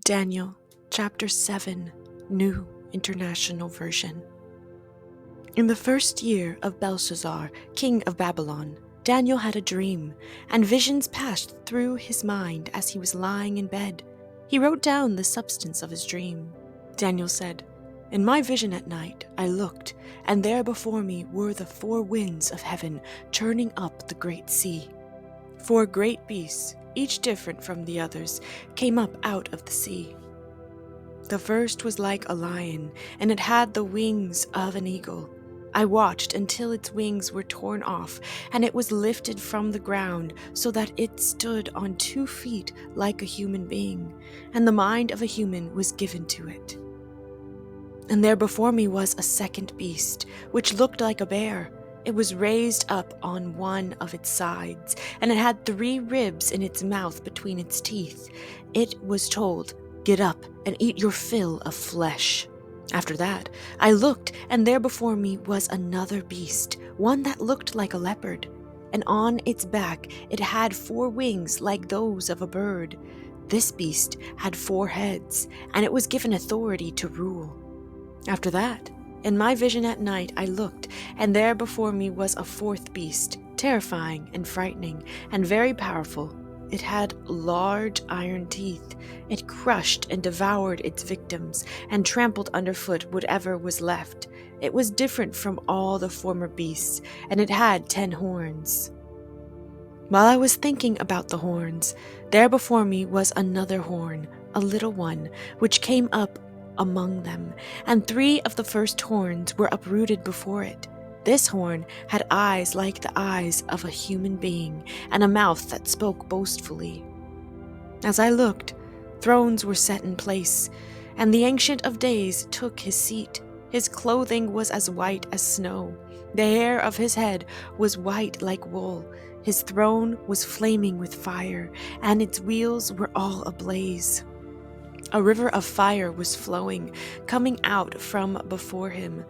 Daniel, chapter 7, New International Version. In the first year of Belshazzar, king of Babylon, Daniel had a dream, and visions passed through his mind as he was lying in bed. He wrote down the substance of his dream. Daniel said, "In my vision at night I looked, and there before me were the four winds of heaven churning up the great sea. Four great beasts, each different from the others, came up out of the sea. The first was like a lion, and it had the wings of an eagle. I watched until its wings were torn off, and it was lifted from the ground so that it stood on 2 feet like a human being, and the mind of a human was given to it. And there before me was a second beast, which looked like a bear. It was raised up on one of its sides, and it had 3 ribs in its mouth between its teeth. It was told, 'Get up and eat your fill of flesh.' After that, I looked, and there before me was another beast, one that looked like a leopard. And on its back it had 4 wings like those of a bird. This beast had 4 heads, and it was given authority to rule. After that, in my vision at night I looked, and there before me was a 4th beast, terrifying and frightening, and very powerful. It had large iron teeth. It crushed and devoured its victims, and trampled underfoot whatever was left. It was different from all the former beasts, and it had 10 horns. While I was thinking about the horns, there before me was another horn, a little one, which came up among them, and 3 of the first horns were uprooted before it. This horn had eyes like the eyes of a human being, and a mouth that spoke boastfully. As I looked, thrones were set in place, and the Ancient of Days took his seat. His clothing was as white as snow. The hair of his head was white like wool. His throne was flaming with fire, and its wheels were all ablaze. A river of fire was flowing, coming out from before him.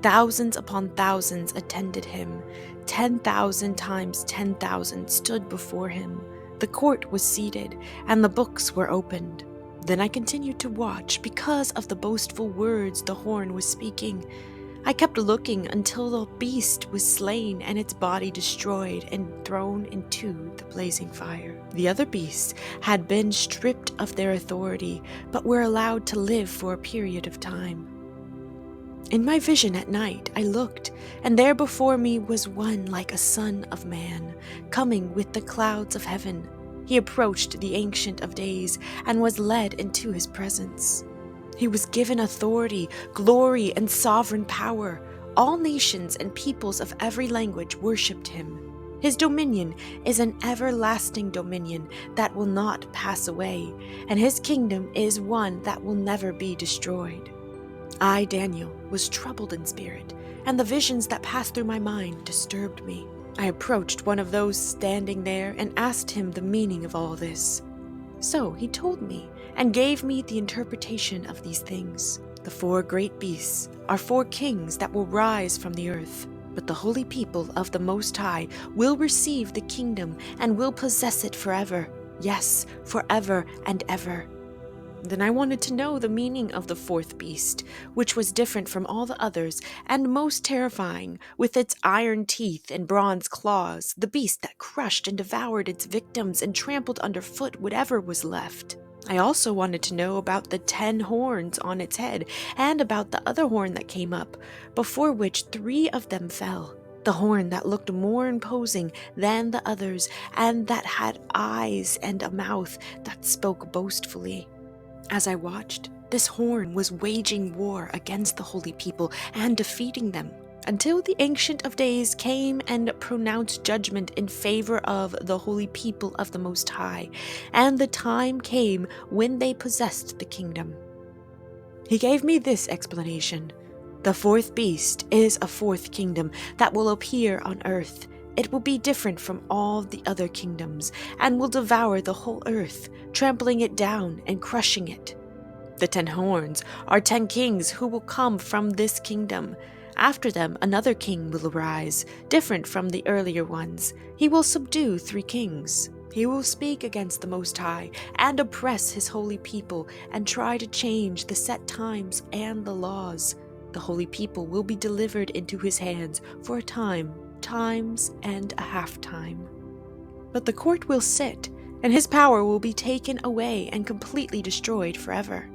Thousands upon thousands attended him. 10,000 times 10,000 stood before him. The court was seated, and the books were opened. Then I continued to watch because of the boastful words the horn was speaking. I kept looking until the beast was slain and its body destroyed and thrown into the blazing fire. The other beasts had been stripped of their authority, but were allowed to live for a period of time. In my vision at night I looked, and there before me was one like a son of man, coming with the clouds of heaven. He approached the Ancient of Days and was led into his presence. He was given authority, glory, and sovereign power. All nations and peoples of every language worshipped him. His dominion is an everlasting dominion that will not pass away, and his kingdom is one that will never be destroyed. I, Daniel, was troubled in spirit, and the visions that passed through my mind disturbed me. I approached one of those standing there and asked him the meaning of all this. So he told me and gave me the interpretation of these things. The 4 great beasts are 4 kings that will rise from the earth, but the holy people of the Most High will receive the kingdom and will possess it forever. Yes, forever and ever. Then I wanted to know the meaning of the 4th beast, which was different from all the others and most terrifying, with its iron teeth and bronze claws, the beast that crushed and devoured its victims and trampled underfoot whatever was left. I also wanted to know about the 10 horns on its head, and about the other horn that came up, before which 3 of them fell. The horn that looked more imposing than the others, and that had eyes and a mouth that spoke boastfully. As I watched, this horn was waging war against the holy people and defeating them, until the Ancient of Days came and pronounced judgment in favor of the holy people of the Most High, and the time came when they possessed the kingdom. He gave me this explanation. The 4th beast is a 4th kingdom that will appear on earth. It will be different from all the other kingdoms, and will devour the whole earth, trampling it down and crushing it. The 10 horns are 10 kings who will come from this kingdom. After them another king will arise, different from the earlier ones. He will subdue 3 kings. He will speak against the Most High and oppress his holy people and try to change the set times and the laws. The holy people will be delivered into his hands for a time, times, and a half time. But the court will sit, and his power will be taken away and completely destroyed forever.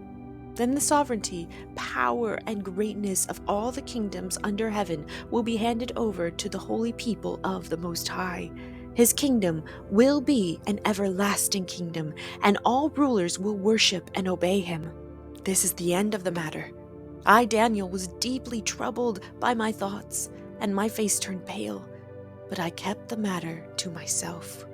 Then the sovereignty, power, and greatness of all the kingdoms under heaven will be handed over to the holy people of the Most High. His kingdom will be an everlasting kingdom, and all rulers will worship and obey him. This is the end of the matter. I, Daniel, was deeply troubled by my thoughts, and my face turned pale, but I kept the matter to myself.